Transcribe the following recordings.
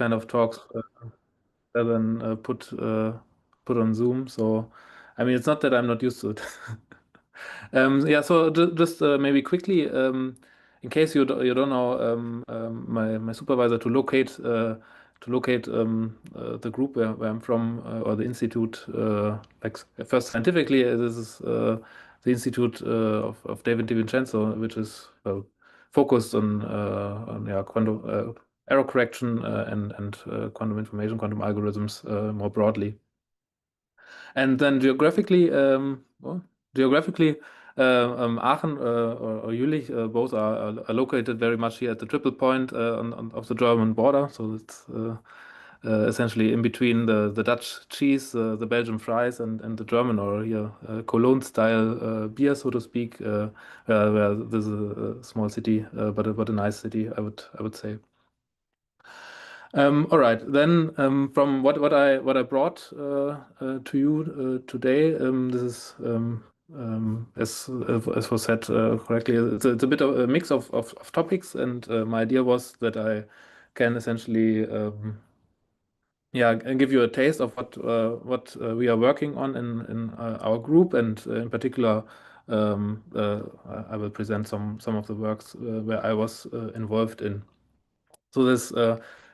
kind of talks rather than put on Zoom. So, I mean, it's not that I'm not used to it. Yeah, so just maybe quickly, in case you don't know, my supervisor to locate the group where I'm from or the institute. Like first scientifically, this is the institute of David DiVincenzo, which is focused on yeah, quantum error correction and quantum information, quantum algorithms more broadly. And then geographically, Aachen or Jülich both are located very much here at the triple point of the German border. So it's essentially in between the Dutch cheese, the Belgian fries, and the German or here Cologne-style beer, so to speak. Where this is a small city, but a nice city, I would say. All right, then from what I brought to you today, this is as was said correctly, it's a bit of a mix of topics, and my idea was that I can essentially yeah, and give you a taste of what we are working on in our group, and in particular, I will present some of the works where I was involved in. So this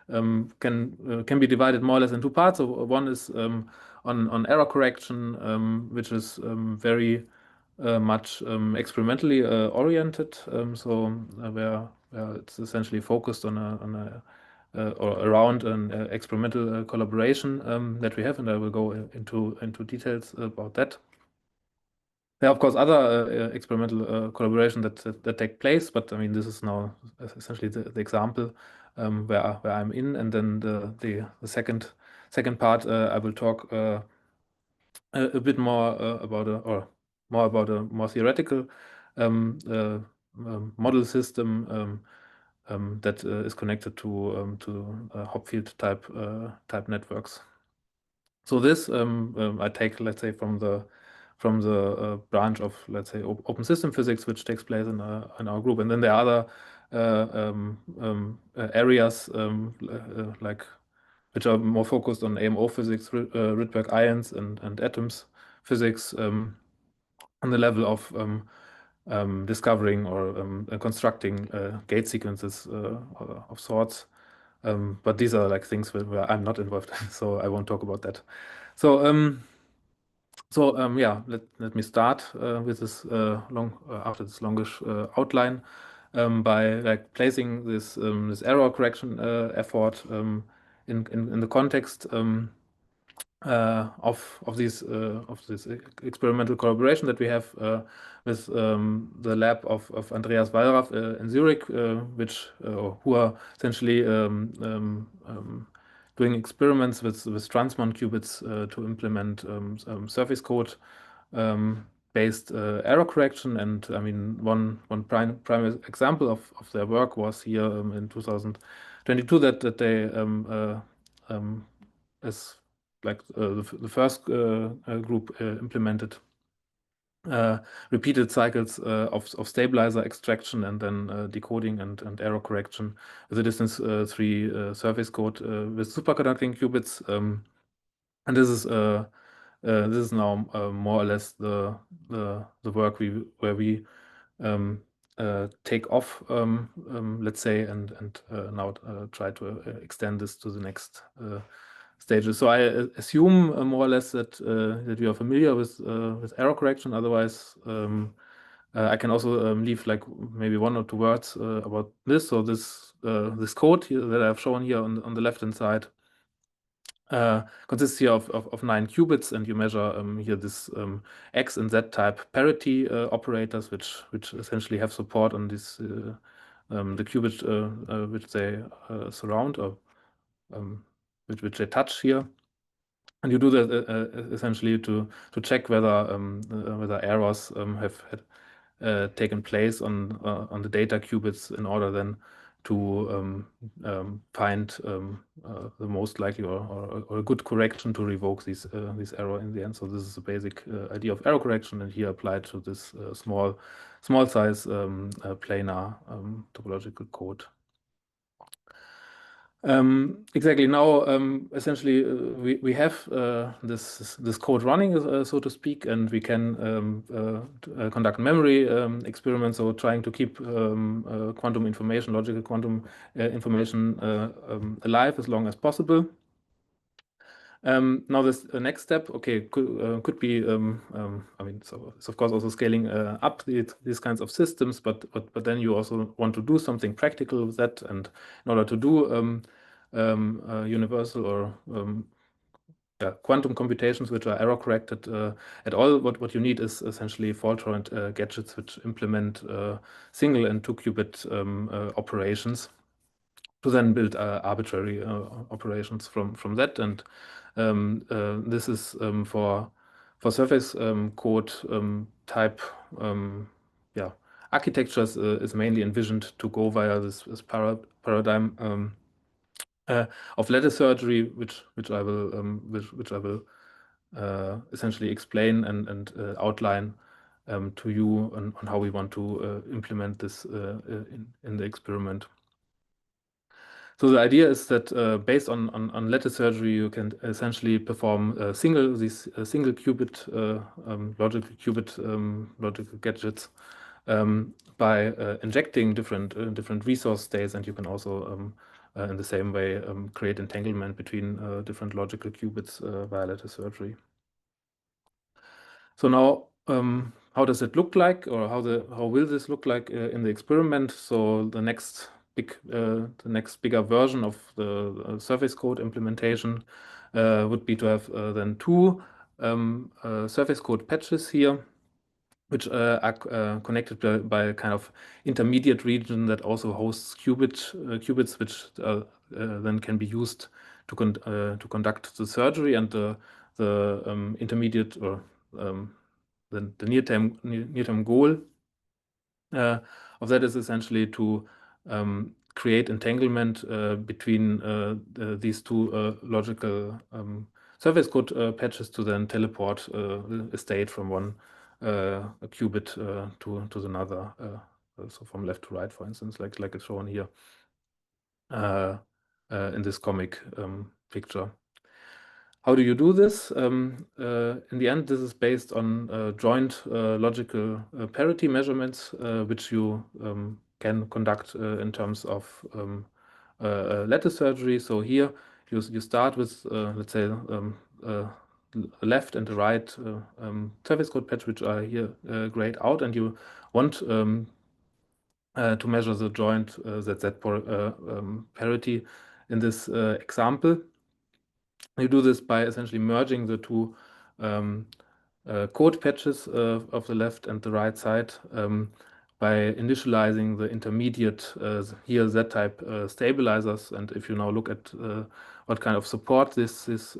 can be divided more or less in two parts. So one is on error correction, which is very much experimentally oriented. So where it's essentially focused on a or around an experimental collaboration that we have, and I will go into details about that. There are, of course, other experimental collaboration that take place, but I mean, this is now essentially the example where I'm in, and then the second part I will talk a bit more about a more theoretical model system that is connected to Hopfield type networks. So this I take, let's say, from the branch of, let's say, open system physics, which takes place in our group, and then there are other areas like which are more focused on AMO physics, Rydberg ions and atoms physics, on the level of discovering or constructing gate sequences of sorts. But these are like things where I'm not involved, so I won't talk about that. So yeah, let me start with this after this longish outline by like placing this error correction effort in the context of this experimental collaboration that we have with the lab of Andreas Wallraff in Zurich, which who are essentially doing experiments with transmon qubits to implement surface code based error correction. And I mean, one prime example of their work was here in 2022 that they as like the first group implemented repeated cycles of stabilizer extraction and then decoding and error correction with a distance 3 surface code with superconducting qubits. And this is now more or less the work where we take off, let's say, and now try to extend this to the next stages. So I assume more or less that you are familiar with error correction. Otherwise, I can also leave like maybe one or two words about this. So this code here that I've shown here on the left hand side consists here of 9 qubits, and you measure here this X and Z type parity operators, which essentially have support on this the qubit which they surround or which they touch here. And you do that essentially to check whether errors have taken place on the data qubits in order then to find the most likely or a good correction to revoke this error in the end. So this is the basic idea of error correction, and here applied to this small size planar topological code. Exactly. Now, essentially, we have this code running, so to speak, and we can conduct memory experiments, so trying to keep quantum information, logical quantum information alive as long as possible. Now, this next step, okay, could be, I mean, so it's of course also scaling up these kinds of systems, but then you also want to do something practical with that, and in order to do universal or yeah, quantum computations which are error corrected at all, what you need is essentially fault-tolerant gadgets which implement single and 2-qubit operations to then build arbitrary operations from that. And this is for surface code type yeah, architectures is mainly envisioned to go via this paradigm of lattice surgery, which I will essentially explain and outline to you on how we want to implement this in the experiment. So the idea is that based on lattice surgery, you can essentially perform single qubit logical qubit logical gadgets by injecting different resource states, and you can also in the same way create entanglement between different logical qubits via lattice surgery. So now, how does it look like, or how will this look like in the experiment? So the next bigger version of the surface code implementation would be to have then two surface code patches here, which are connected by a kind of intermediate region that also hosts qubits, which then can be used to conduct the surgery, and the intermediate or the near-term goal of that is essentially to create entanglement between these two logical surface code patches to then teleport a state from one a qubit to another, so from left to right, for instance, like it's shown here in this comic picture. How do you do this? In the end, this is based on joint logical parity measurements, which you can conduct in terms of lattice surgery. So here you start with, let's say, left and the right surface code patch, which are here grayed out, and you want to measure the joint ZZ parity in this example. You do this by essentially merging the two code patches of the left and the right side by initializing the intermediate here Z-type stabilizers. And if you now look at what kind of support these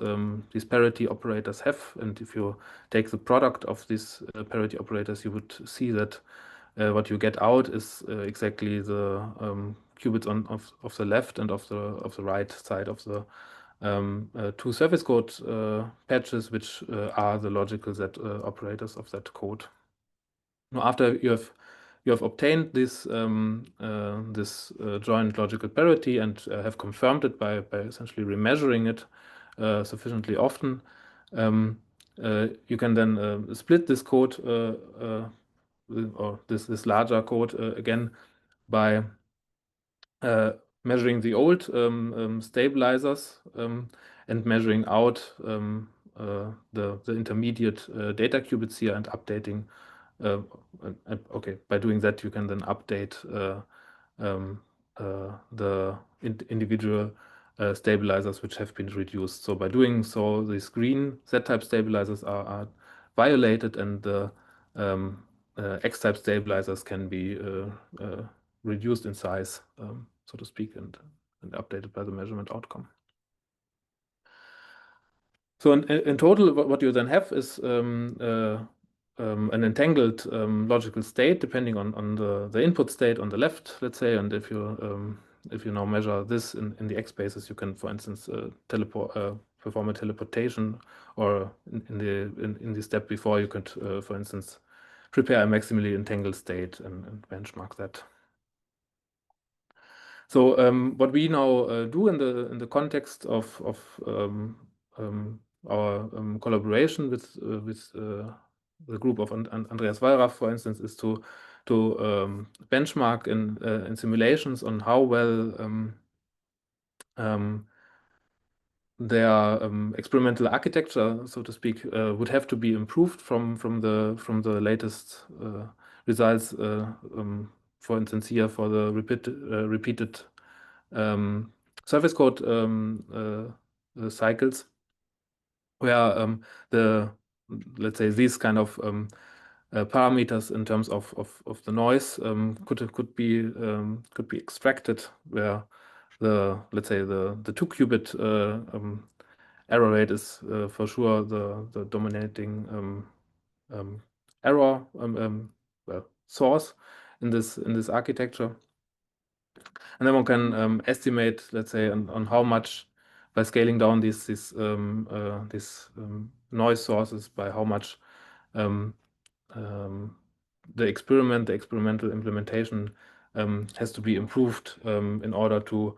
parity operators have, and if you take the product of these parity operators, you would see that what you get out is exactly the qubits of the left and of the right side of the two surface code patches, which are the logical Z operators of that code. Now, after you have obtained this joint logical parity and have confirmed it by essentially remeasuring it sufficiently often, you can then split this code or this larger code again by measuring the old stabilizers and measuring out the intermediate data qubits here and updating. Okay, by doing that, you can then update the individual stabilizers which have been reduced. So by doing so, these green Z-type stabilizers are violated, and the X-type stabilizers can be reduced in size, so to speak, and updated by the measurement outcome. So in total, what you then have is an entangled logical state depending on the input state on the left, let's say. And if you now measure this in the X basis, you can, for instance, perform a teleportation, or in the step before, you could, for instance, prepare a maximally entangled state and benchmark that. So what we now do in the context of our collaboration with the group of Andreas Wallraff, for instance, is to benchmark in simulations on how well their experimental architecture, so to speak, would have to be improved from the latest results. For instance, here for the repeated surface code cycles, where the let's say these kind of parameters in terms of the noise could be extracted, where the let's say the 2-qubit error rate is for sure the dominating error well, source in this architecture. And then one can estimate, let's say, on how much by scaling down these noise sources, by how much the experimental implementation has to be improved in order to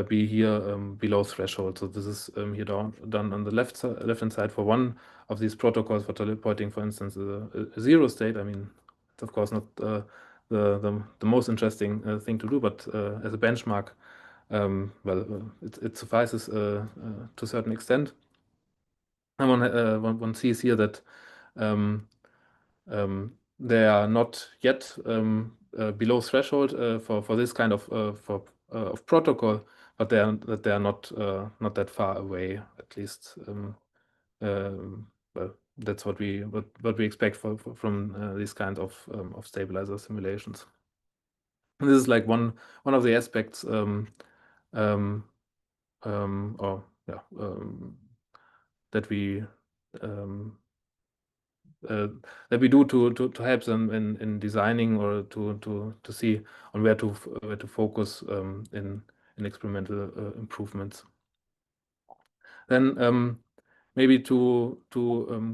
be here below threshold. So this is here done on the left-hand side for one of these protocols for teleporting, for instance, a zero state. I mean, it's of course not the most interesting thing to do, but as a benchmark, well, it suffices to a certain extent. And one sees here that they are not yet below threshold for this kind of protocol, but they are not that far away, at least. Well, that's what we expect from these kind of stabilizer simulations. And this is like one of the aspects, or yeah, that we do to help them in designing, or to see on where to focus in experimental improvements. Then maybe to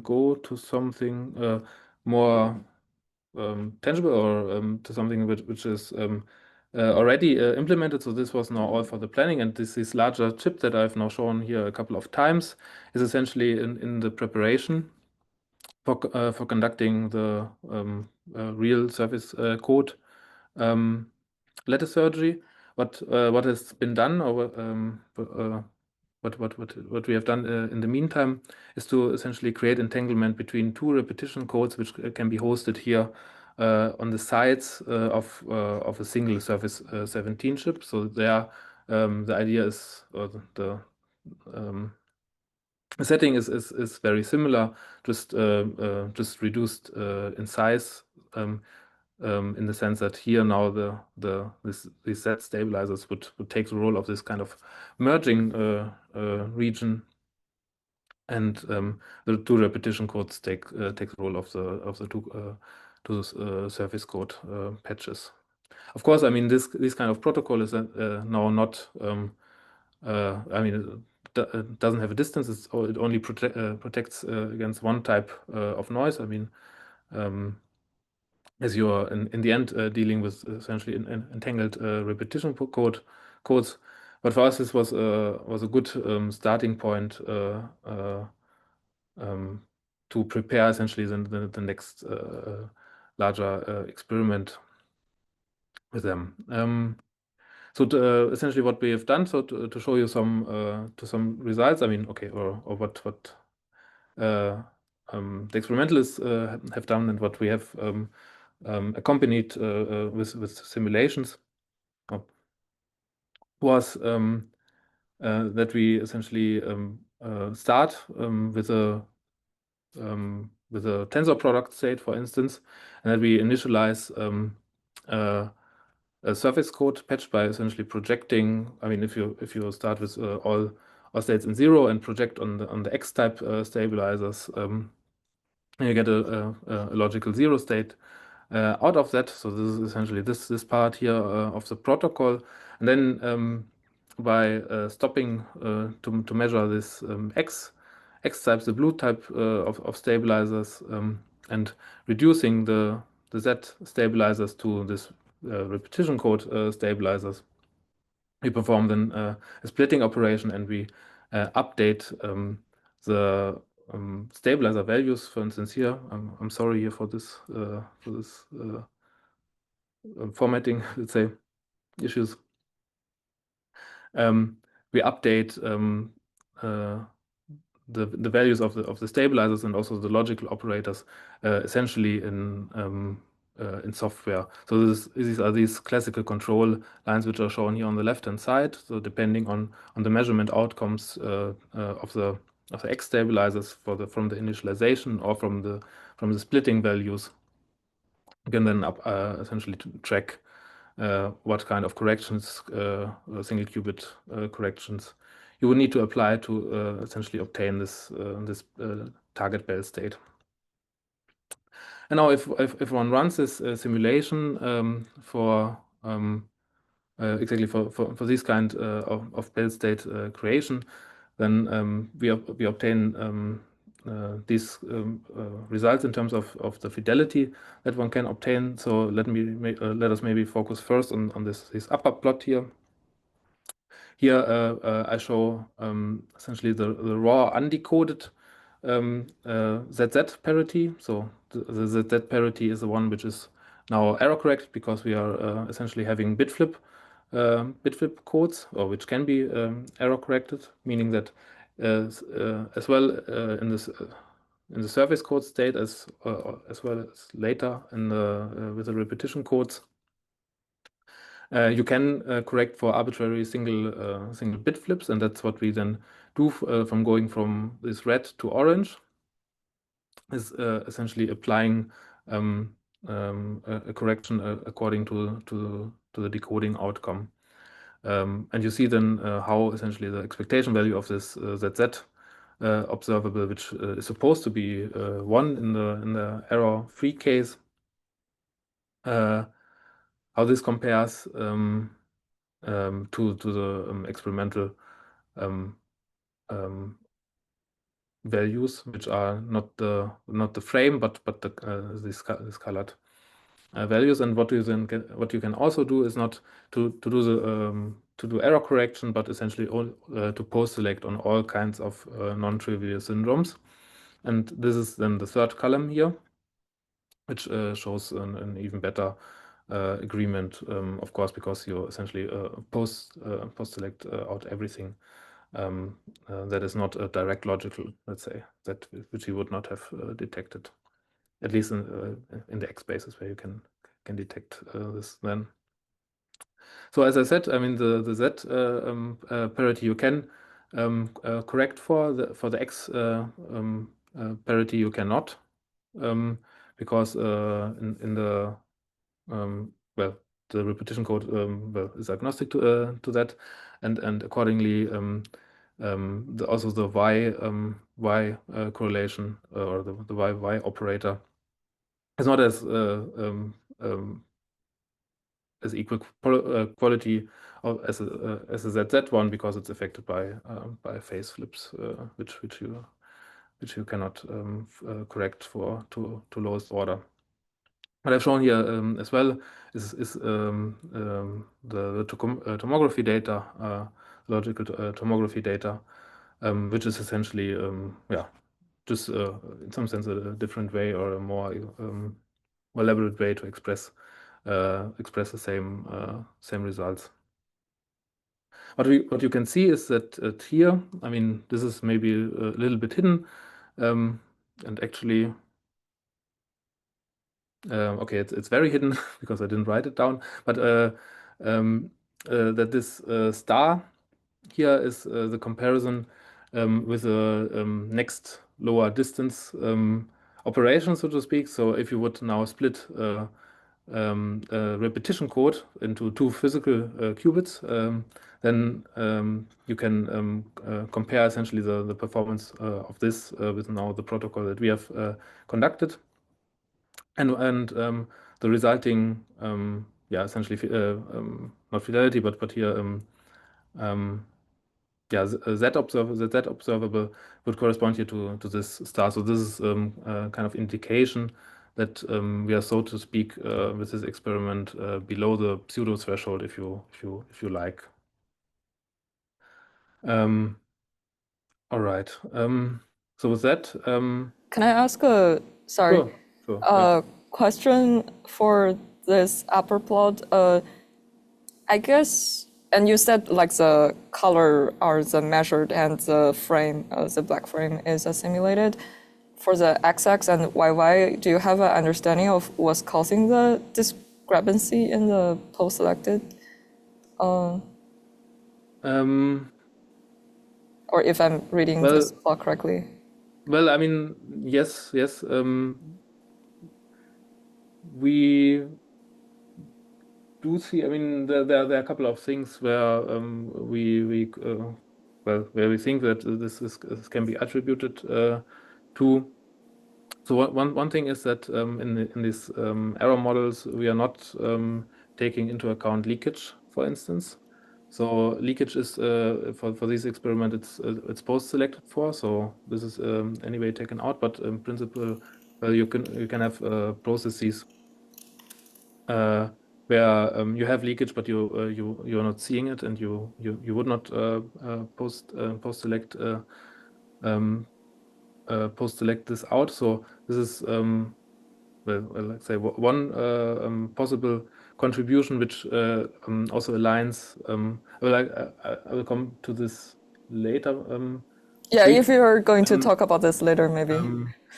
go to something more tangible, or to something which is already implemented. So this was now all for the planning, and this larger chip that I've now shown here a couple of times is essentially in the preparation for conducting the real surface code lattice surgery. What has been done, or what we have done in the meantime, is to essentially create entanglement between two repetition codes, which can be hosted here on the sides of a single surface 17 chip. So there, the idea is, or the setting is very similar, just reduced in size, in the sense that here now these set stabilizers would take the role of this kind of merging region, and the two repetition codes take the role of the two surface code patches. Of course, I mean this kind of protocol is now not. I mean, it doesn't have a distance. It only protects against one type of noise. I mean, as you are in the end dealing with essentially entangled repetition codes. But for us, this was a good starting point to prepare essentially the next larger experiment with them. So essentially what we have done, so to show you some results, I mean, okay, or what the experimentalists have done, and what we have accompanied with simulations, was that we essentially start with a tensor product state, for instance, and that we initialize a surface code patch by essentially projecting. I mean, if you start with all states in 0 and project on the X type stabilizers, you get a logical 0 state out of that. So this is essentially this part here of the protocol, and then by stopping to measure this X type, the blue type of stabilizers, and reducing the Z stabilizers to this repetition code stabilizers, we perform then a splitting operation, and we update the stabilizer values. For instance, here, I'm sorry here for this formatting, let's say, issues. We update the values of the stabilizers and also the logical operators essentially in software. So these are these classical control lines which are shown here on the left-hand side. So depending on the measurement outcomes of the X stabilizers from the initialization or from the splitting values, you can then essentially track what kind of corrections, single qubit corrections, you would need to apply to essentially obtain this target bell state. And now, if one runs this simulation for exactly for this kind of bell state creation, then we obtain these results in terms of the fidelity that one can obtain. So let us maybe focus first on this upper plot here. Here I show essentially the raw undecoded ZZ parity. So the ZZ parity is the one which is now error corrected because we are essentially having bit flip codes, or which can be error corrected, meaning that as well in the surface code state as well as later in with the repetition codes. You can correct for arbitrary single bit flips, and that's what we then do from going from this red to orange, is essentially applying a correction according to the decoding outcome. And you see then how essentially the expectation value of this ZZ observable, which is supposed to be 1 in the error-free case, how this compares to the experimental values, which are not the frame, but these colored values. And what you can also do is not to do error correction, but essentially to post-select on all kinds of non-trivial syndromes. And this is then the third column here, which shows an even better agreement, of course, because you essentially post-select out everything that is not a direct logical, let's say, which you would not have detected, at least in the X spaces where you can detect this then. So as I said, I mean the Z parity you can correct for the X parity you cannot, because in the well, the repetition code is agnostic to that, and accordingly also the y correlation or the y operator is not as equal quality as a ZZ one, because it's affected by phase flips, which you cannot correct to lowest order. What I've shown here as well is the tomography data, logical tomography data, which is essentially yeah, just in some sense a different way or a more elaborate way to express the same results. What you can see is that here, I mean, this is maybe a little bit hidden, and actually. Okay, it's very hidden because I didn't write it down, but that this star here is the comparison with the next lower distance operation, so to speak. So if you would now split repetition code into 2 physical qubits, then you can compare essentially the performance of this with now the protocol that we have conducted. And the resulting, yeah, essentially not fidelity, but here, yeah, Z observable would correspond here to this star. So this is kind of indication that we are, so to speak, with this experiment below the pseudo threshold, if you like. All right. So with that, Can I ask a sure, yeah. question for this upper plot? I guess, and you said like the color are the measured and the frame, the black frame is simulated. For the XX and YY, do you have an understanding of what's causing the discrepancy in the post-selected? Um, Or if I'm reading this well, plot correctly? well, I mean, yes. We do see. I mean, there are a couple of things where where we think that this can be attributed to. So one thing is that in these error models, we are not taking into account leakage, for instance. So leakage is for this experiment, it's post-selected for. So this is anyway taken out. But in principle, you can have processes where you have leakage, but you're not seeing it, and you would not post-select post-select this out. So this is let's say one possible contribution, which also aligns. I will come to this later. Yeah, if Briefly. you're going to Um, talk about this later, maybe.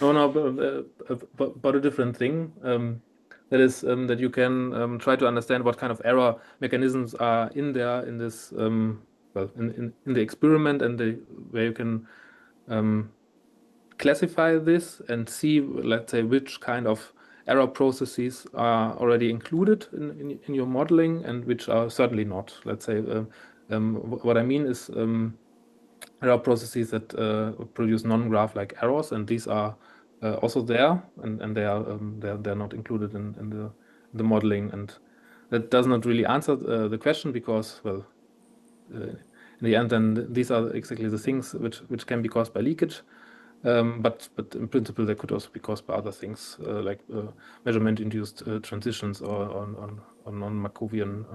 no, but a different thing. That is that you can try to understand what kind of error mechanisms are in there in this in the experiment, and where you can classify this and see, let's say, which kind of error processes are already included in your modeling and which are certainly not. Let's say, what I mean is error processes that produce non-graph-like errors, and these are also there, and they're not included in the modeling, and that does not really answer the question because, well, in the end, then these are exactly the things which can be caused by leakage. But in principle, they could also be caused by other things like measurement-induced transitions or non-Markovian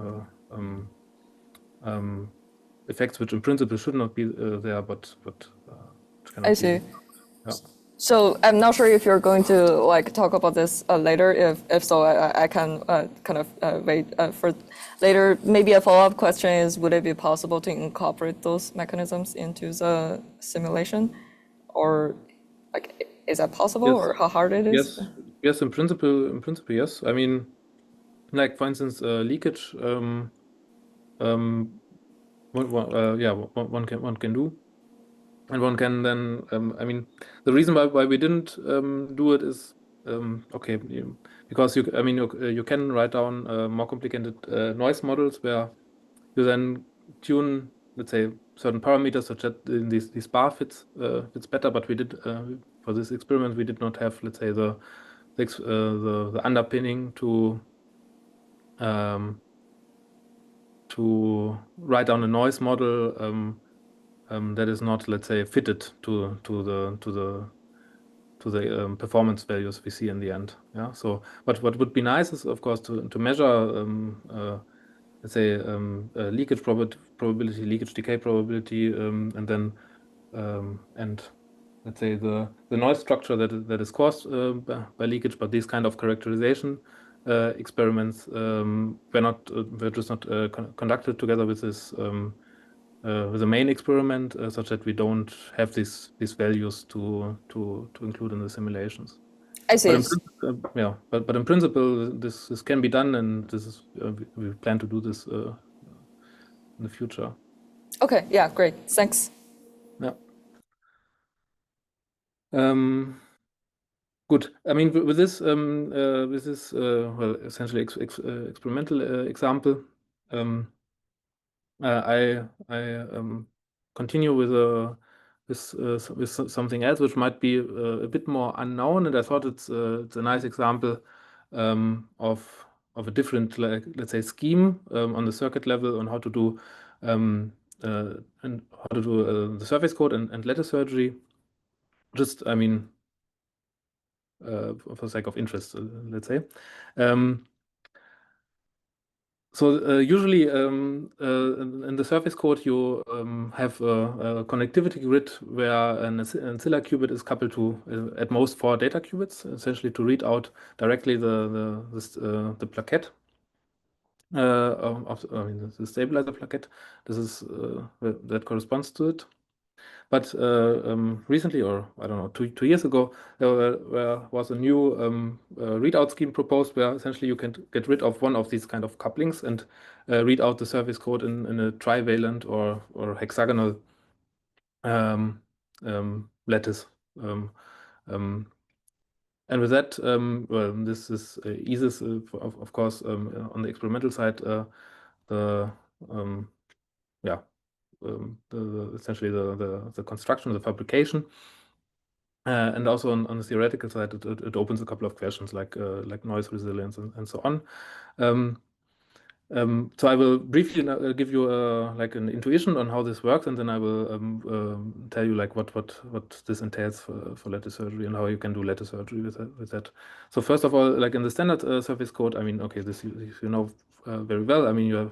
effects, which in principle should not be there, but which I cannot be. see. Yeah. So I'm not sure if you're going to like talk about this later. If so, I can kind of wait for later. Maybe a follow-up question is: would it be possible to incorporate those mechanisms into the simulation, or like is that possible, Yes. or how hard it is? Yes. In principle, yes. I mean, like for instance, leakage. One can do. And one can then, I mean, the reason why we didn't do it is, okay, because I mean, you can write down more complicated noise models where you then tune, let's say, certain parameters such that these bar fits better. But we did for this experiment, we did not have, let's say, the underpinning um, to write down a noise model. That is not, let's say, fitted to the performance values we see in the end. Yeah. So, but what would be nice is, of course, to measure, let's say, leakage probability, leakage decay probability, and then and let's say the noise structure that is caused by leakage. But these kind of characterization experiments were just not conducted together with this. With the main experiment, such that we don't have these values to include in the simulations. I But see. in principle, yeah, but in principle, this can be done, and this is we plan to do this in the future. Okay. Yeah. Great. Thanks. Yeah. Good. I mean, with this well, essentially experimental example, I continue with something else which might be a bit more unknown, and I thought it's a nice example of a different, like, let's say, scheme on the circuit level on how to do and how to do the surface code and lattice surgery. Just, I mean, for the sake of interest, let's say. Um, So usually in the surface code you have a connectivity grid where an ancilla qubit is coupled to at most 4 data qubits, essentially to read out directly the plaquette I mean the stabilizer plaquette. This is that corresponds to it. But recently, or I don't know, two years ago, there was a new readout scheme proposed where essentially you can get rid of one of these kind of couplings and read out the surface code in a trivalent or hexagonal lattice. And with that, well, this is eases, of course, on the experimental side, the yeah, essentially the construction, the fabrication. And also on the theoretical side, it opens a couple of questions like noise resilience and so on. So I will briefly give you like an intuition on how this works, and then I will tell you like what this entails for lattice surgery and how you can do lattice surgery with that. So first of all, like in the standard surface code, I mean, okay, this you know very well. I mean, you have,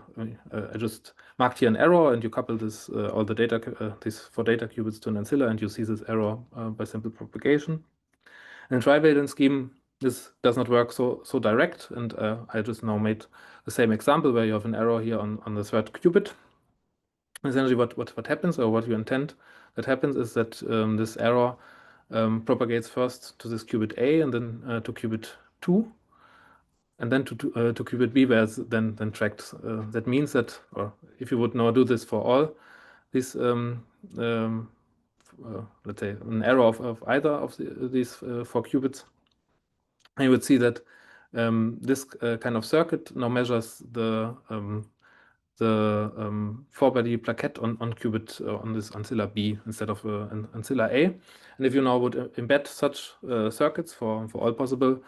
I just marked here an error, and you couple this all the data these 4 data qubits to an ancilla, and you see this error by simple propagation. In trivalent scheme, this does not work so direct, and I just now made the same example where you have an error here on the third qubit. Essentially, what happens, or what you intend that happens, is that this error propagates first to this qubit A, and then to qubit 2, and then to qubit B, where it's then tracked. That means that, or if you would now do this for all these, let's say, an error of either of these 4 qubits, and you would see that this kind of circuit now measures the 4-body plaquette on qubit on this ancilla B instead of an ancilla A. And if you now would embed such circuits for all possible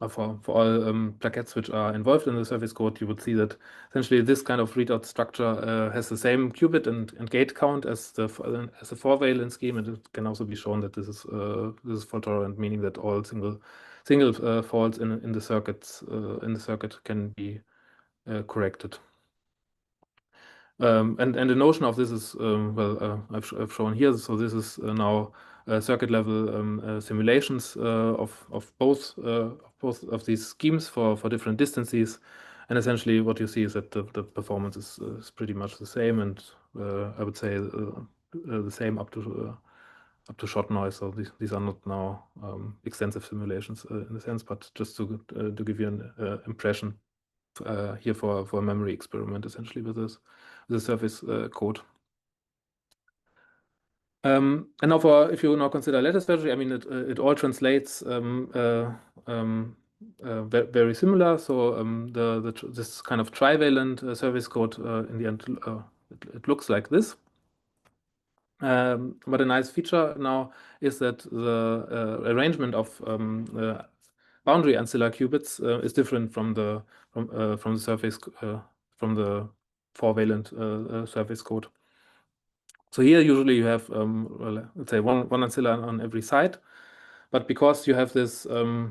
for all plaquettes which are involved in the surface code, you would see that essentially this kind of readout structure has the same qubit and gate count as the 4-valent scheme, and it can also be shown that this is fault tolerant, meaning that all single faults in the circuit can be corrected. And the notion of this is well, I've shown here. So this is now circuit level simulations of both of these schemes for different distances, and essentially what you see is that the performance is pretty much the same, and I would say the same up to short noise. So these are not now extensive simulations in a sense, but just to give you an impression here for a memory experiment, essentially with the surface code. And now if you now consider lattice surgery, I mean, it all translates very similar. So this kind of trivalent surface code in the end, it looks like this. But a nice feature now is that the arrangement of boundary ancilla qubits is different from the surface from the 4-valent surface code. So here usually you have well, let's say one ancilla on every side, but because you have this well,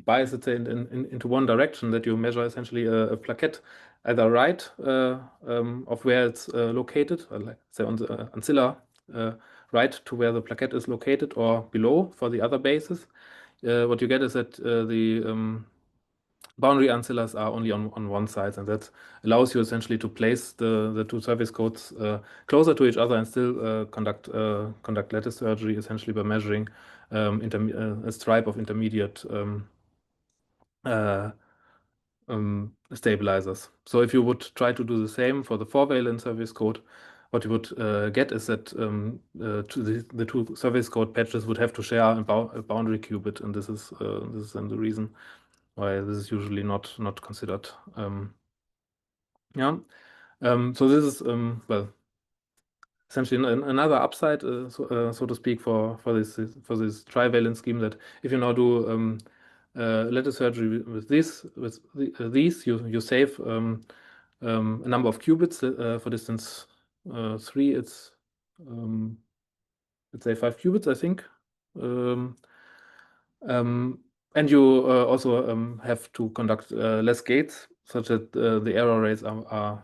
bias, let's say, into one direction, that you measure essentially a plaquette either right of where it's located, like say on the ancilla right to where the plaquette is located, or below for the other bases. What you get is that the boundary ancillas are only on one side, and that allows you essentially to place the 2 surface codes closer to each other and still conduct lattice surgery, essentially by measuring a stripe of intermediate stabilizers. So if you would try to do the same for the 4-valent surface code, what you would get is that the 2 surface code patches would have to share a boundary qubit, and this is then the reason why this is usually not considered. Yeah. So this is well, essentially another upside, so to speak, for this trivalent scheme, that if you now do lattice surgery with these you save a number of qubits for distance 3. It's let's say 5 qubits, I think. And you also have to conduct less gates, such that the error rates are,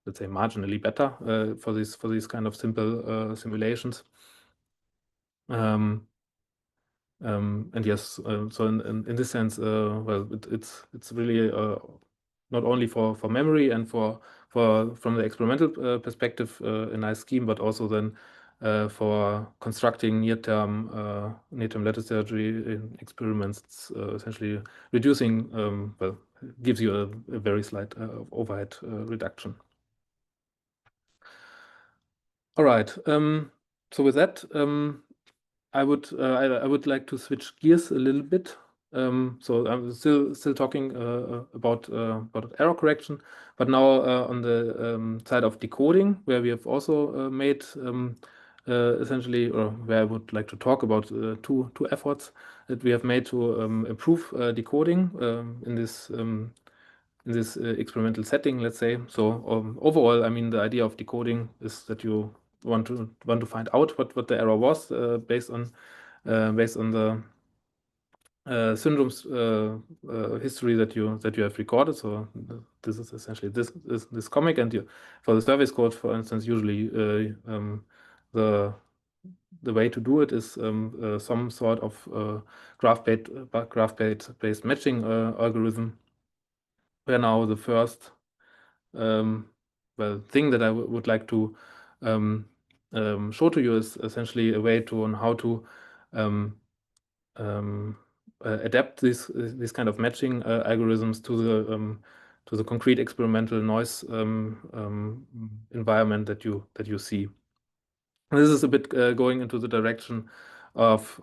let's say, marginally better for these kind of simple simulations. And yes, so in this sense, well, it's really not only for memory and for from the experimental perspective a nice scheme, but also then for constructing near-term lattice surgery in experiments. It's essentially reducing, well, gives you a very slight overhead reduction. All right. So with that, I would like to switch gears a little bit. So I'm still talking about error correction, but now on the side of decoding, where we have also made essentially, or where I would like to talk about two efforts that we have made to improve decoding in this experimental setting, let's say. So overall, I mean, the idea of decoding is that you want to find out what the error was based on the syndromes history that you have recorded. So this is essentially this comic, and for the service code, for instance, usually the way to do it is some sort of graph-based matching algorithm. Where now the first well thing that I would like to show to you is essentially a way on how to adapt these kind of matching algorithms to the concrete experimental noise environment that you see. This is a bit going into the direction of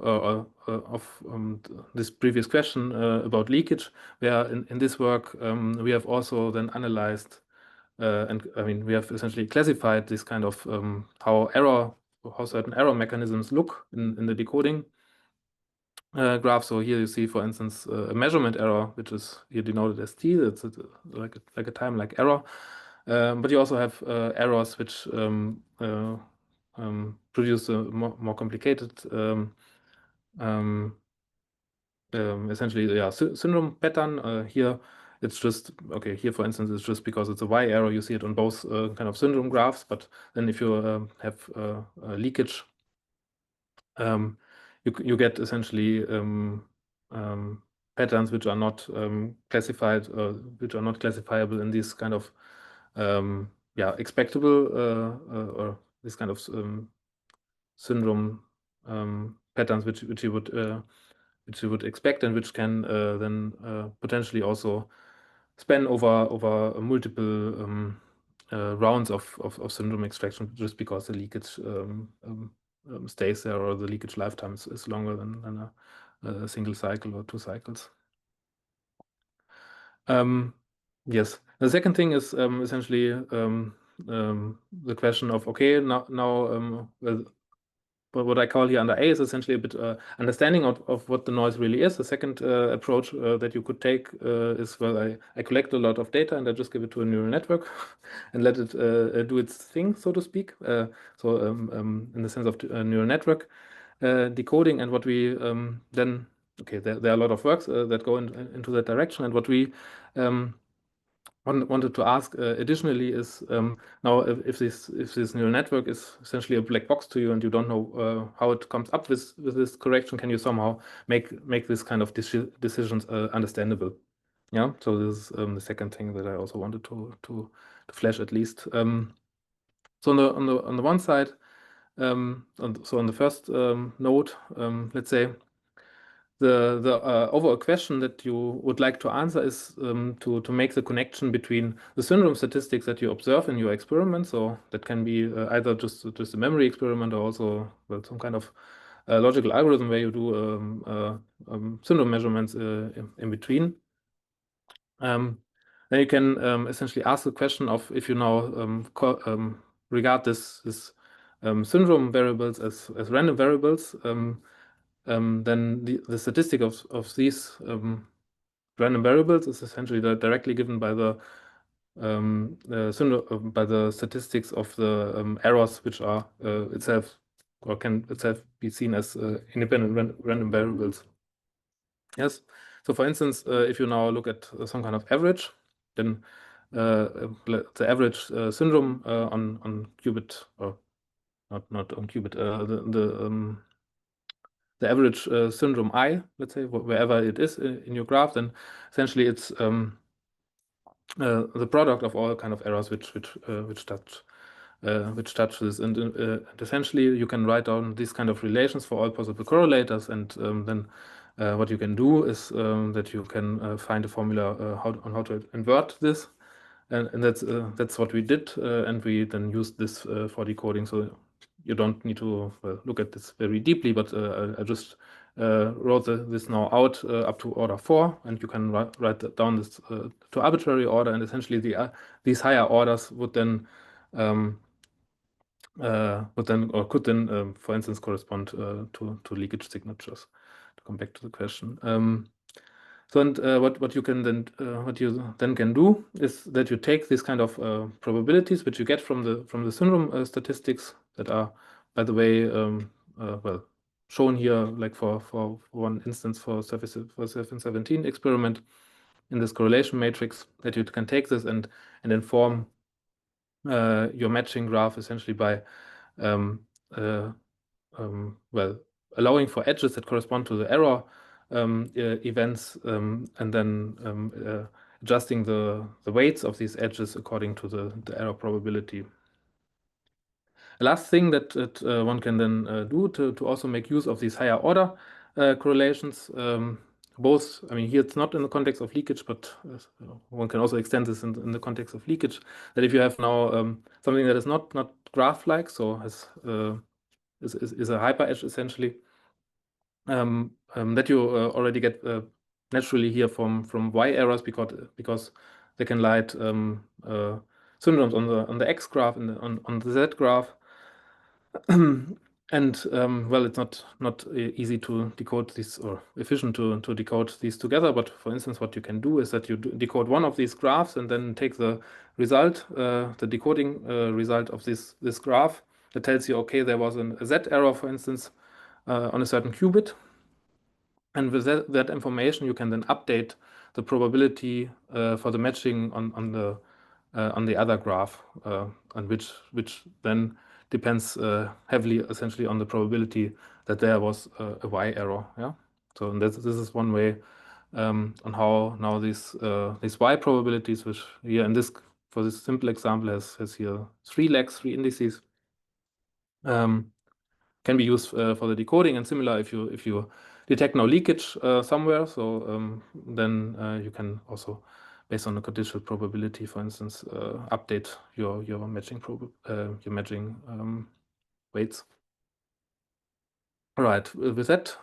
this previous question about leakage, where in this work we have also then analyzed and I mean we have essentially classified this kind of how certain error mechanisms look in the decoding graph. So here you see, for instance, a measurement error, which is here denoted as t. It's like a time-like error. But you also have errors which produce a more complicated, essentially, yeah, syndrome pattern. Here it's just okay. Here, for instance, it's just because it's a Y error. You see it on both kind of syndrome graphs. But then if you have leakage, you get essentially patterns which are not classified, which are not classifiable in these kind of yeah, expectable or this kind of syndrome patterns which you would expect, and which can then potentially also span over multiple rounds of syndrome extraction, just because the leakage stays there, or the leakage lifetime is longer than a single cycle or two cycles. Yes. The second thing is essentially the question of, okay, now well, what I call here under A is essentially a bit understanding of what the noise really is. The second approach that you could take is, well, I collect a lot of data and I just give it to a neural network and let it do its thing, so to speak. So in the sense of neural network decoding, and what we then, okay, there are a lot of works that go into that direction, and what we wanted to ask additionally is now if this neural network is essentially a black box to you and you don't know how it comes up with this correction, can you somehow make this kind of decisions understandable? Yeah. So this is the second thing that I also wanted to flash at least. So on the one side, so on the first node, let's say, the overall question that you would like to answer is to make the connection between the syndrome statistics that you observe in your experiment. So that can be either just a memory experiment, or also, well, some kind of logical algorithm where you do syndrome measurements in between. Then you can essentially ask the question of, if you now regard this syndrome variables as random variables, then the statistic of these random variables is essentially directly given by the by the statistics of the errors, which are itself, or can itself be seen as independent random variables. Yes. So for instance, if you now look at some kind of average, then the average syndrome on qubit, or not on qubit, the average syndrome I, let's say, wherever it is in your graph, then essentially it's the product of all kind of errors which touch this, and essentially you can write down these kind of relations for all possible correlators, and then what you can do is that you can find a formula on how to invert this, and that's what we did, and we then used this for decoding. So you don't need to look at this very deeply, but I just wrote this now out up to order 4, and you can write down this to arbitrary order, and essentially these higher orders would then or could then, for instance, correspond to leakage signatures. To come back to the question. So and what you then can do is that you take these kind of probabilities which you get from the syndrome statistics that are, by the way, well, shown here, like for one instance for 717 experiment in this correlation matrix, that you can take this and then form your matching graph essentially by well, allowing for edges that correspond to the error events, and then adjusting the weights of these edges according to the error probability. The last thing that one can then do to also make use of these higher order correlations, both, I mean, here it's not in the context of leakage, but one can also extend this in the context of leakage, that if you have now something that is not graph-like, so has is a hyper edge essentially, that you already get naturally here from Y errors, because they can light syndromes on the X graph and on the Z graph. And well, it's not easy to decode these, or efficient to decode these together. But for instance, what you can do is that you decode one of these graphs and then take the result, the decoding result of this graph that tells you, okay, there was a Z error, for instance, on a certain qubit. And with that information, you can then update the probability for the matching on the other graph, and which then depends heavily, essentially, on the probability that there was a Y error. Yeah. So this is one way on how now these Y probabilities, which here for this simple example has here 3 legs, 3 indices, can be used for the decoding. And similar, if you detect now leakage somewhere, so then you can also, based on the conditional probability, for instance, update your matching weights. All right. With that,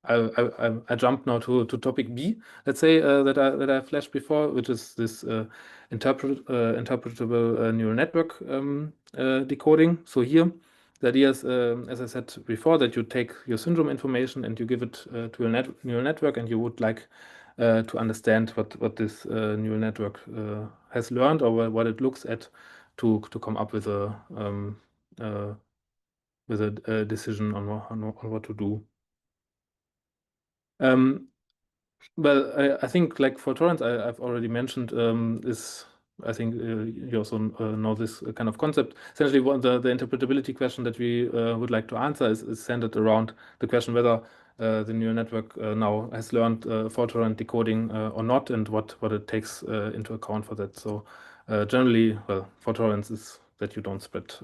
I jump now to topic B. Let's say that I flashed before, which is this interpretable neural network decoding. So here, the idea is, as I said before, that you take your syndrome information and you give it to a neural network, and you would like to understand what this neural network has learned, or what it looks at to come up with a decision on what to do. Well, I think, like for tolerance, I've already mentioned, I think you also know this kind of concept. Essentially, the interpretability question that we would like to answer is centered around the question whether the neural network now has learned fault-tolerant decoding or not, and what it takes into account for that. So generally, well, fault tolerance is that you don't split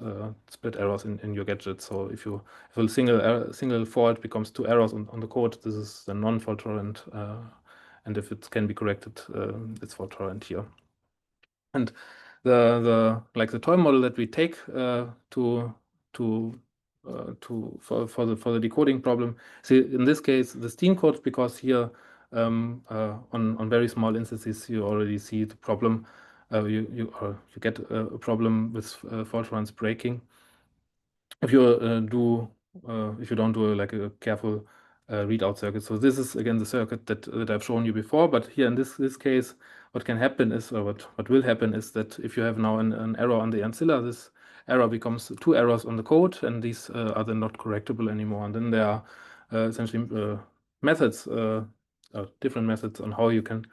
errors in your gadget. So if a single fault becomes 2 errors on the code, this is the non-fault tolerant, and if it can be corrected, it's fault tolerant here. And the toy model that we take for the decoding problem. See, in this case, the Steam code, because here on very small instances you already see the problem. You get a problem with fault tolerance breaking if you don't do a careful readout circuit. So this is again the circuit that I've shown you before. But here in this case, what can happen is, or what will happen is, that if you have now an error on the ancilla, this error becomes 2 errors on the code, and these are then not correctable anymore. And then there are essentially methods different methods on how you can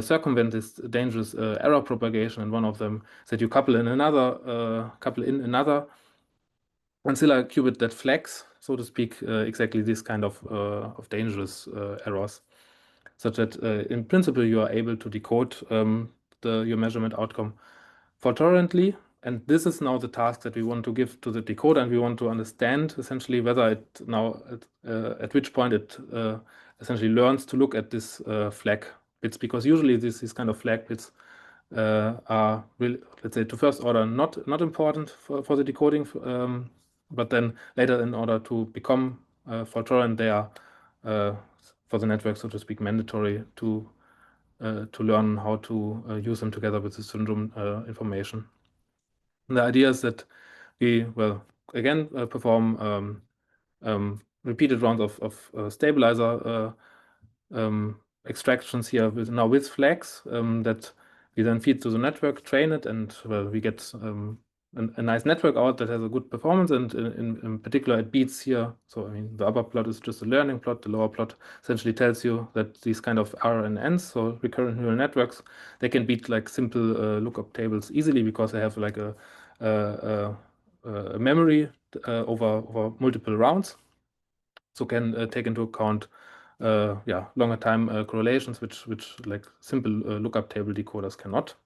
circumvent this dangerous error propagation. And one of them is that you couple in another ancilla qubit that flags, so to speak, exactly this kind of dangerous errors, such that in principle you are able to decode your measurement outcome fault-tolerantly. And this is now the task that we want to give to the decoder, and we want to understand essentially whether it now at which point it essentially learns to look at this flag bits, because usually these kind of flag bits are really, let's say, to first order not important for the decoding, but then later, in order to become fault-tolerant, they are for the network, so to speak, mandatory to learn how to use them together with the syndrome information. And the idea is that we, well, again, perform repeated rounds of stabilizer extractions here with flags that we then feed to the network, train it, and well, we get a nice network out that has a good performance. And in particular, it beats here. So I mean, the upper plot is just a learning plot. The lower plot essentially tells you that these kind of RNNs, so recurrent neural networks, they can beat like simple lookup tables easily because they have like a memory over multiple rounds. So can take into account longer time correlations, which like simple lookup table decoders cannot.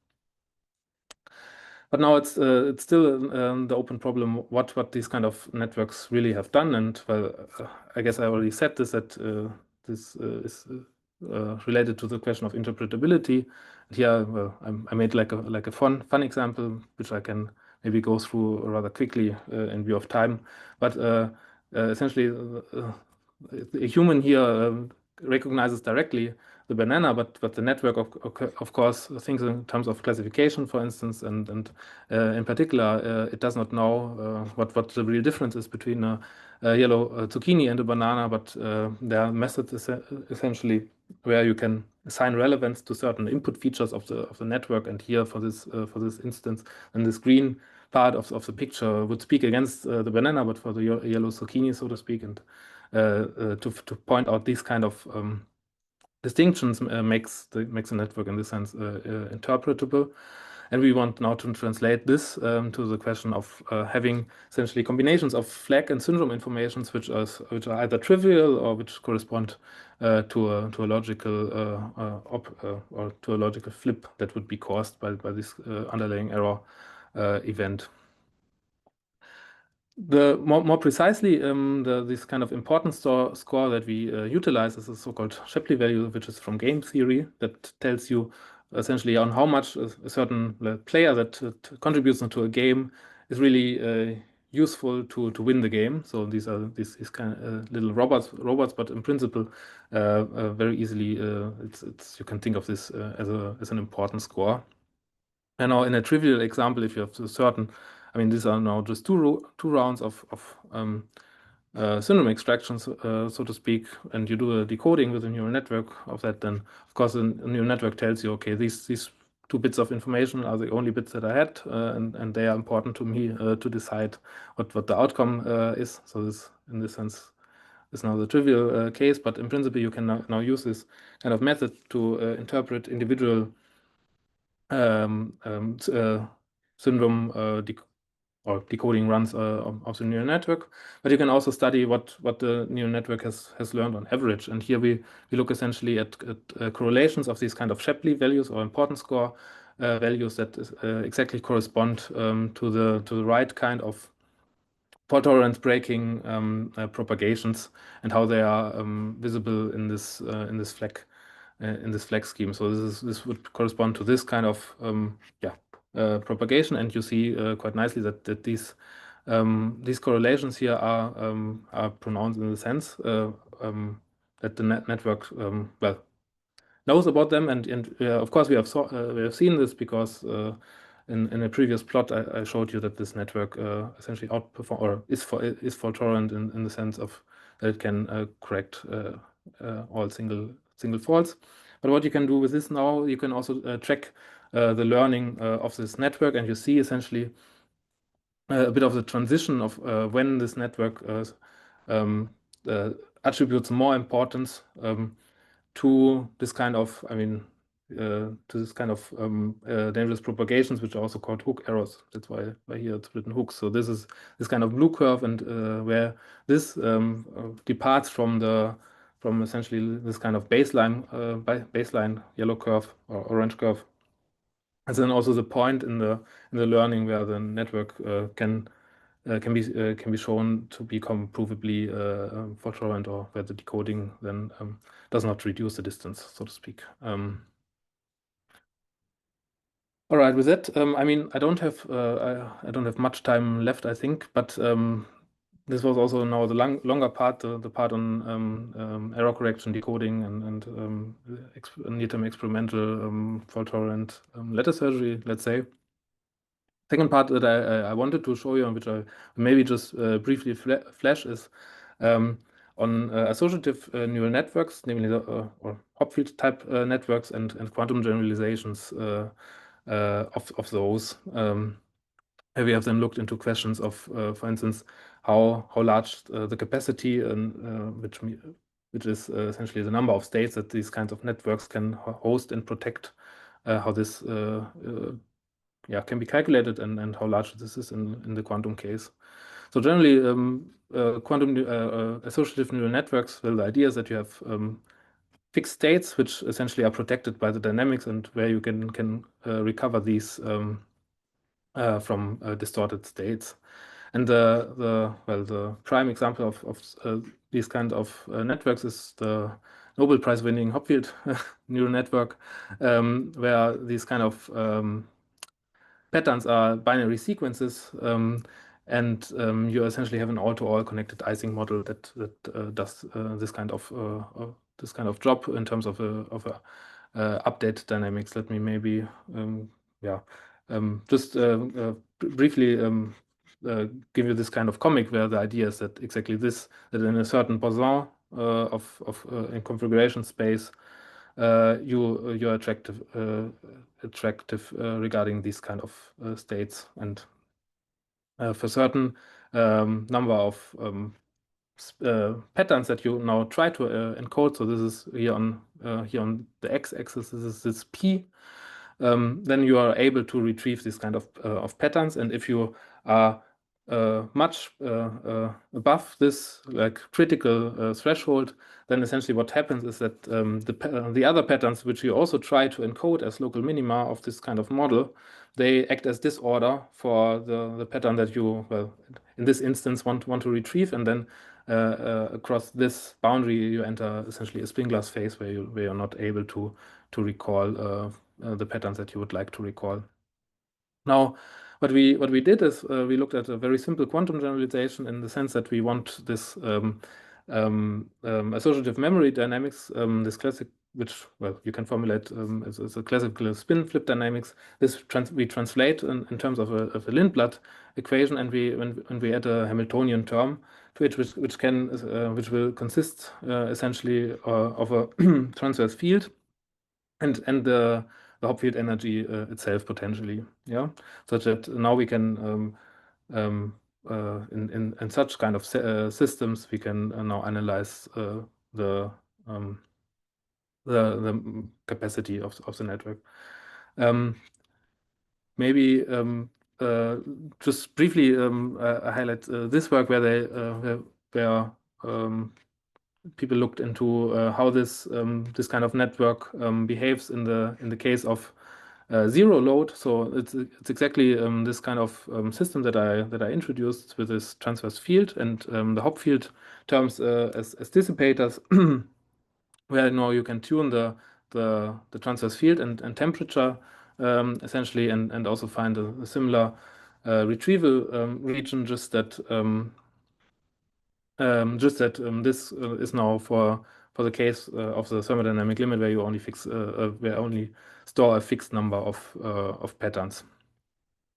But now it's still the open problem what these kind of networks really have done. And well, I guess I already said this, that this is related to the question of interpretability. And here, well, I made like a fun example, which I can maybe go through rather quickly in view of time. But essentially, a human here recognizes directly the banana, but the network of course thinks in terms of classification, for instance, and in particular it does not know what the real difference is between a yellow zucchini and a banana, but there are methods essentially where you can assign relevance to certain input features of the network. And here for this instance, and this green part of the picture would speak against the banana, but for the yellow zucchini, so to speak, and to point out these kind of distinctions makes the network in this sense interpretable. And we want now to translate this to the question of having essentially combinations of flag and syndrome informations which are either trivial or which correspond to a logical or to a logical flip that would be caused by this underlying error event. The more precisely, this kind of importance score that we utilize is a so-called Shapley value, which is from game theory, that tells you essentially on how much a certain player that contributes into a game is really useful to win the game. So these are these kind of little robots, but in principle, very easily, it's you can think of this as an important score. And now, in a trivial example, if you have a certain, I mean, these are now just two rounds of syndrome extractions, so to speak, and you do a decoding with a neural network of that, then of course a neural network tells you, okay, these 2 bits of information are the only bits that I had, and they are important to me to decide what the outcome is. So this, in this sense, is now the trivial case, but in principle you can now use this kind of method to interpret individual syndrome or decoding runs of the neural network. But you can also study what the neural network has learned on average. And here we look essentially at correlations of these kind of Shapley values or importance score values that exactly correspond to the right kind of fault-tolerance breaking propagations, and how they are visible in this flag scheme. So this would correspond to this kind of propagation, and you see quite nicely that these correlations here are pronounced in the sense that the network knows about them, and of course we have seen this because in a previous plot I showed you that this network essentially outperform or is fault-tolerant in the sense of that it can correct all single faults. But what you can do with this now, you can also track the learning of this network, and you see essentially a bit of the transition of when this network attributes more importance to this kind of, to this kind of dangerous propagations, which are also called hook errors. That's why here it's written hooks. So this is this kind of blue curve, and where this departs from essentially this kind of baseline yellow curve or orange curve. And then also the point in the learning where the network can be shown to become provably fault-tolerant, or where the decoding then does not reduce the distance, so to speak. All right, with that, I don't have much time left, I think, but this was also now the longer part, the part on error correction, decoding, and near-term experimental fault-tolerant lattice surgery, let's say. Second part that I wanted to show you, and which I maybe just briefly flash, is on associative neural networks, namely or Hopfield type networks, and quantum generalizations of those. We have then looked into questions of, for instance, how large the capacity, and which is essentially the number of states that these kinds of networks can host and protect, how this can be calculated, and how large this is in the quantum case. So generally, quantum associative neural networks, well, the idea is that you have fixed states which essentially are protected by the dynamics, and where you can recover these from distorted states. And the prime example of these kind of networks is the Nobel Prize winning Hopfield neural network, where these kind of patterns are binary sequences, and you essentially have an all-to-all connected Ising model that does this kind of job in terms of a update dynamics. Let me maybe just briefly give you this kind of comic, where the idea is that exactly this, that in a certain boson in configuration space, you're attractive regarding these kind of states, and for certain number of patterns that you now try to encode. So this is here on the x-axis. This is this p. Then you are able to retrieve this kind of patterns, and if you are much above this like critical threshold, then essentially what happens is that the other patterns, which you also try to encode as local minima of this kind of model, they act as disorder for the pattern that you, well, in this instance, want to retrieve, and then across this boundary you enter essentially a spin glass phase where you're not able to recall the patterns that you would like to recall. Now, what we did is we looked at a very simple quantum generalization, in the sense that we want this associative memory dynamics, this classic, which, well, you can formulate as a classical spin flip dynamics. This we translate in terms of a Lindblad equation, and we add a Hamiltonian term to it, which will consist essentially of a transverse field and the Hopfield energy itself potentially, such that now we can in such kind of systems, we can now analyze the capacity of the network. Maybe just briefly highlight this work, where people looked into how this kind of network behaves in the case of zero load. So it's exactly this kind of system that I introduced with this transverse field, and the Hopfield terms as dissipators, where now you can tune the transverse field and temperature essentially, and also find a similar retrieval region, just that this is now for the case of the thermodynamic limit, where you only store a fixed number of patterns.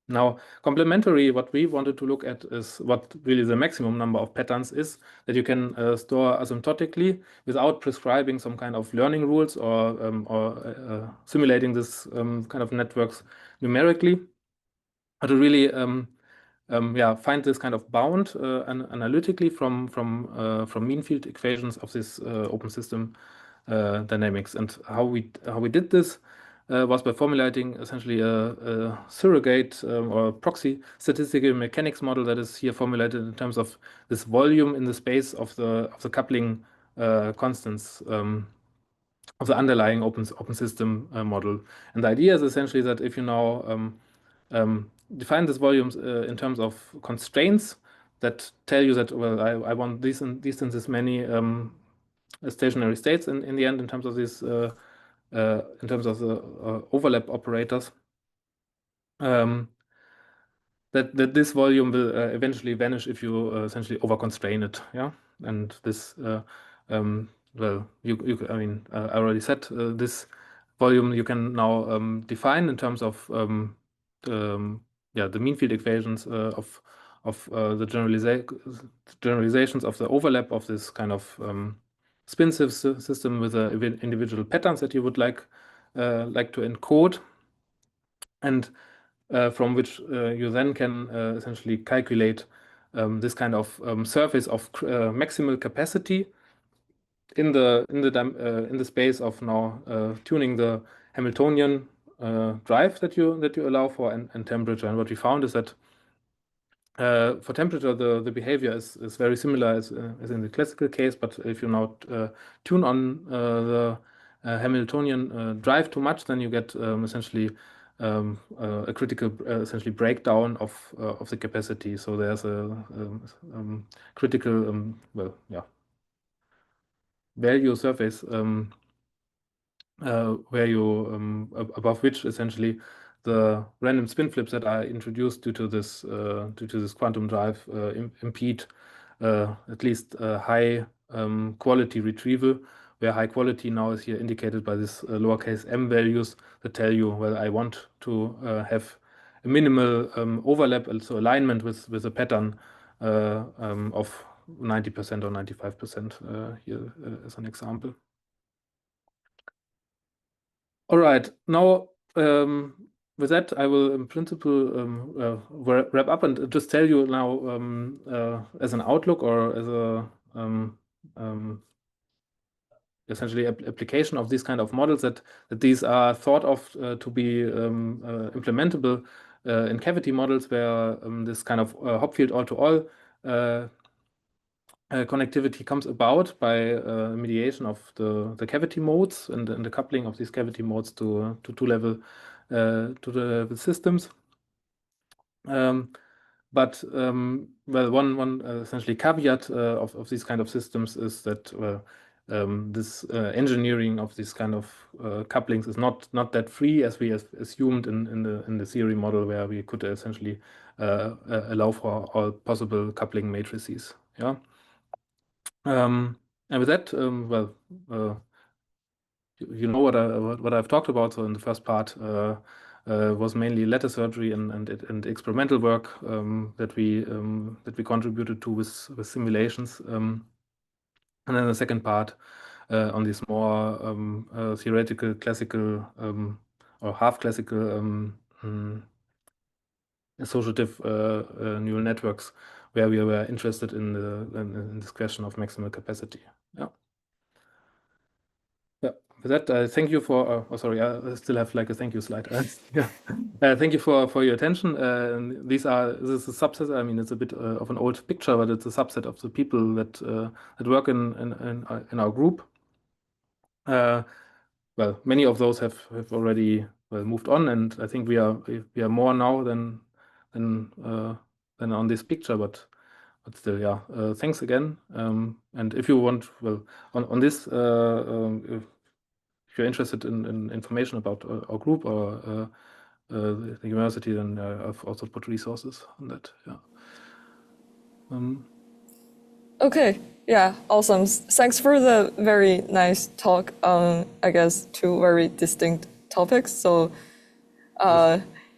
Now, complementary, what we wanted to look at is what really the maximum number of patterns is that you can store asymptotically without prescribing some kind of learning rules, or simulating this kind of networks numerically, but to really find this kind of bound analytically from mean field equations of this open system dynamics. And how we did this was by formulating essentially a surrogate or proxy statistical mechanics model that is here formulated in terms of this volume in the space of the coupling constants of the underlying open system model. And the idea is essentially that if you now define these volumes in terms of constraints that tell you that, well, I want these and this many stationary states in the end in terms of these in terms of the overlap operators, that this volume will eventually vanish if you essentially overconstrain it. Yeah, and this well, I mean, I already said this volume you can now define in terms of yeah, the mean field equations of the generalizations of the overlap of this kind of spin system with the individual patterns that you would like to encode, and from which you then can essentially calculate this kind of surface of maximal capacity in the space of now tuning the Hamiltonian drive that you allow for, and temperature. And what we found is that for temperature, the behavior is very similar as in the classical case, but if you now tune on the Hamiltonian drive too much, then you get essentially a critical essentially breakdown of the capacity. So there's a critical well, yeah, value surface where you above which essentially the random spin flips that are introduced due to this quantum drive impede at least high quality retrieval, where high quality now is here indicated by this lowercase m values that tell you, well, I want to have a minimal overlap, also alignment with a pattern of 90% or 95% here as an example. All right, now with that, I will in principle wrap up and just tell you now as an outlook or as a essentially application of these kind of models that these are thought of to be implementable in cavity models where this kind of Hopfield all-to-all connectivity comes about by mediation of the cavity modes and the coupling of these cavity modes to two-level systems. But well, one essentially caveat of these kind of systems is that this engineering of these kind of couplings is not that free as we assumed in the theory model, where we could essentially allow for all possible coupling matrices. Yeah. And with that, well, you know what I've talked about. So in the first part was mainly lattice surgery and experimental work that we contributed to with simulations. And then the second part on these more theoretical, classical or half classical associative neural networks, where we were interested in this question of maximal capacity. Yeah. Yeah. With that, thank you for. Oh, sorry, I still have like a thank you slide. Yeah. Thank you for your attention. This is a subset. I mean, it's a bit of an old picture, but it's a subset of the people that work in our group. Well, many of those have already moved on, and I think we are more now than on this picture, but still, yeah. Thanks again. And if you want, well, on this, if you're interested in information about our group or the university, then I've also put resources on that. Yeah. Okay. Yeah. Awesome. Thanks for the very nice talk on, I guess, two very distinct topics. So,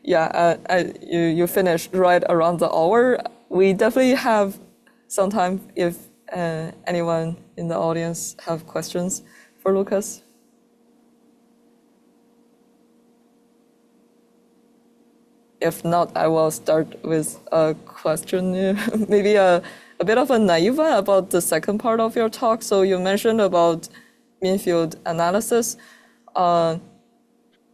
yeah, you finished right around the hour. We definitely have some time if anyone in the audience have questions for Lukas. If not, I will start with a question, maybe a bit of a naive one about the second part of your talk. So you mentioned about mean field analysis,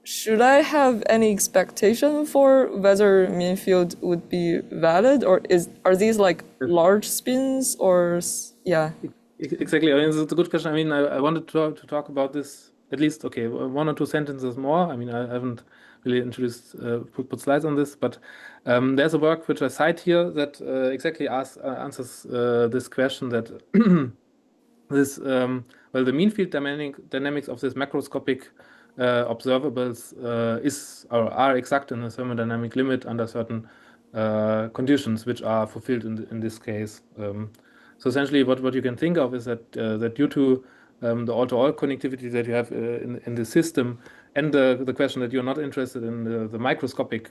should I have any expectation for whether mean field would be valid, or are these like large spins, or yeah? Exactly. I mean, it's a good question. I mean, I wanted to talk about this at least, okay, one or two sentences more. I mean, I haven't really introduced, put slides on this, but there's a work which I cite here that exactly answers this question that this, well, the mean field dynamics of this macroscopic observables are exact in the thermodynamic limit under certain conditions which are fulfilled in this case. So essentially, what you can think of is that that due to the all-to-all connectivity that you have in the system, and the question that you're not interested in the microscopic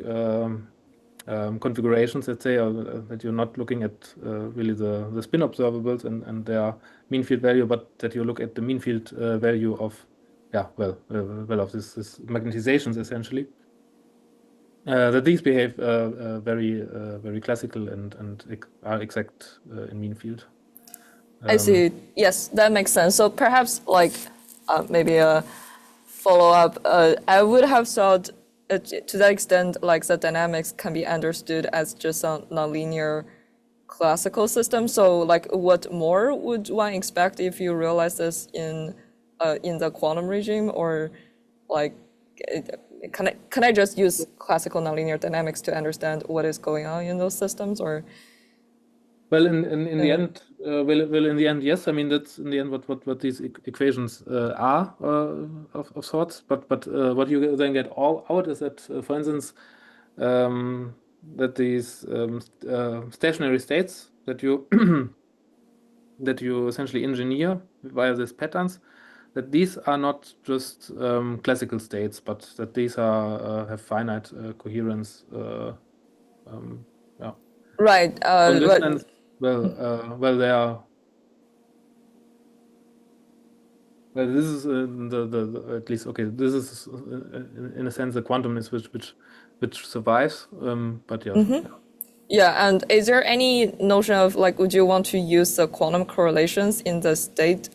configurations, let's say, or that you're not looking at really the spin observables and their mean field value, but that you look at the mean field value of, yeah, well, of this magnetizations essentially. That these behave very classical and are exact in mean field. I see. Yes, that makes sense. So perhaps like maybe a follow up. I would have thought to that extent, like the dynamics can be understood as just a nonlinear classical system. So like, what more would one expect if you realize this in the quantum regime, or like? Can I just use classical nonlinear dynamics to understand what is going on in those systems, or? Well, in the end, in the end, yes. I mean, that's in the end what these equations are of sorts. But what you then get all out is that, for instance, that these stationary states that you that you essentially engineer via these patterns, that these are not just classical states, but that these are have finite coherence. Yeah. Right. So in this But sense, well, they are. Well, this is the at least okay. This is in a sense the quantumness which survives. But yeah. yeah, and is there any notion of like, would you want to use the quantum correlations in the state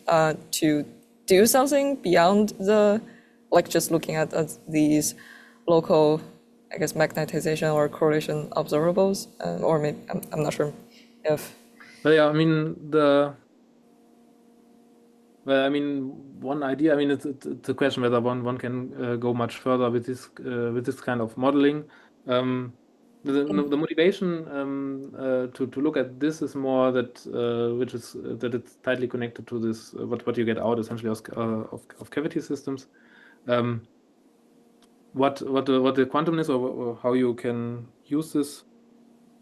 to do something beyond the, like just looking at these local, I guess, magnetization or correlation observables, or maybe I'm not sure if. But yeah, I mean Well, I mean, one idea. I mean, it's a question whether one can go much further with this kind of modeling. The motivation to look at this is more that which is that it's tightly connected to this what you get out essentially of cavity systems. What the quantumness or how you can use this.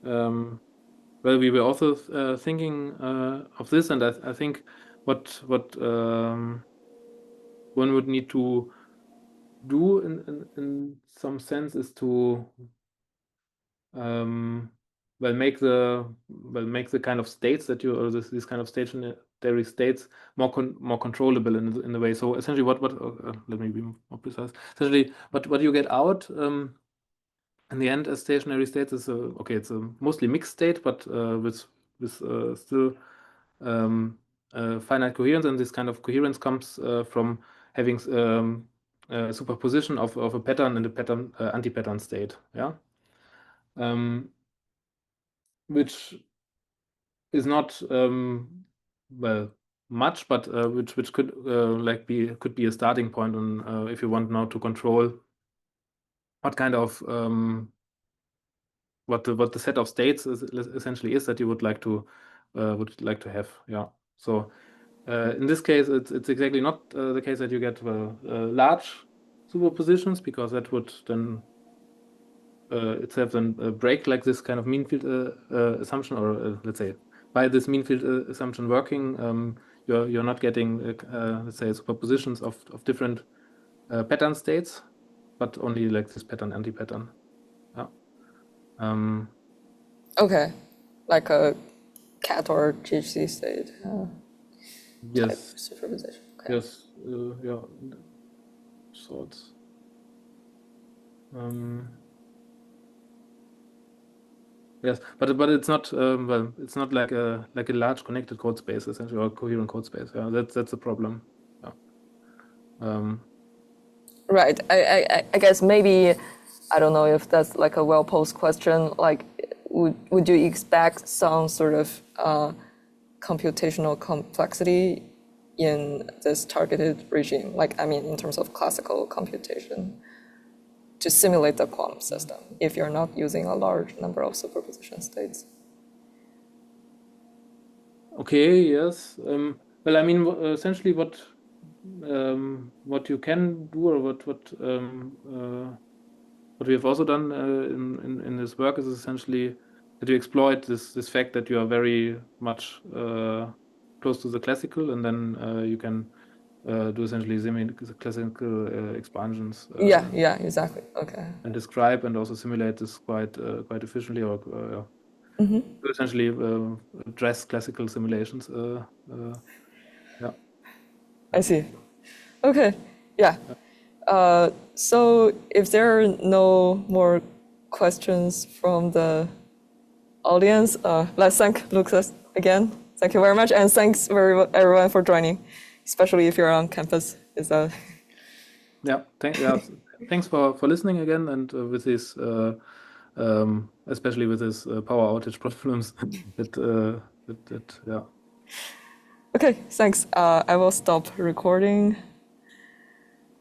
Well, we were also thinking of this, and I think what one would need to do in some sense is to make the kind of states that you or this kind of stationary states more controllable in a way. So essentially, what let me be more precise. Essentially, what you get out in the end as stationary states is okay. It's a mostly mixed state, but with still finite coherence, and this kind of coherence comes from having superposition of a pattern and a pattern anti-pattern state. Yeah, which is not well much, but which could like could be a starting point on if you want now to control what kind of what the set of states essentially is that you would like to have. Yeah. So in this case, it's exactly not the case that you get large superpositions, because that would then itself then break like this kind of mean field assumption, or let's say by this mean field assumption working, you're not getting let's say superpositions of different pattern states, but only like this pattern anti-pattern. Yeah. Okay, like a cat or GHC state type Yes. superposition. Okay. Yes. Yeah. Sorts. Yes, but it's not well. It's not like a large connected code space essentially, or coherent code space. Yeah, that's a problem. Yeah. Right. I guess maybe, I don't know if that's like a well-posed question. Like, would you expect some sort of computational complexity in this targeted regime? Like, I mean, in terms of classical computation, to simulate the quantum system, if you're not using a large number of superposition states. Okay, yes. Well, I mean, essentially what you can do, or what we have also done in this work, is essentially that you exploit this fact that you are very much close to the classical, and then you can do essentially semi-classical expansions. Yeah, exactly. Okay. And describe and also simulate this quite efficiently, or essentially address classical simulations. Yeah. I see. Okay. Yeah. So if there are no more questions from the audience, let's thank Lukas again. Thank you very much, and thanks everyone for joining, especially if you're on campus. Yeah. Thanks for listening again, and with this, especially with this power outage problems. Yeah. Okay. Thanks. I will stop recording.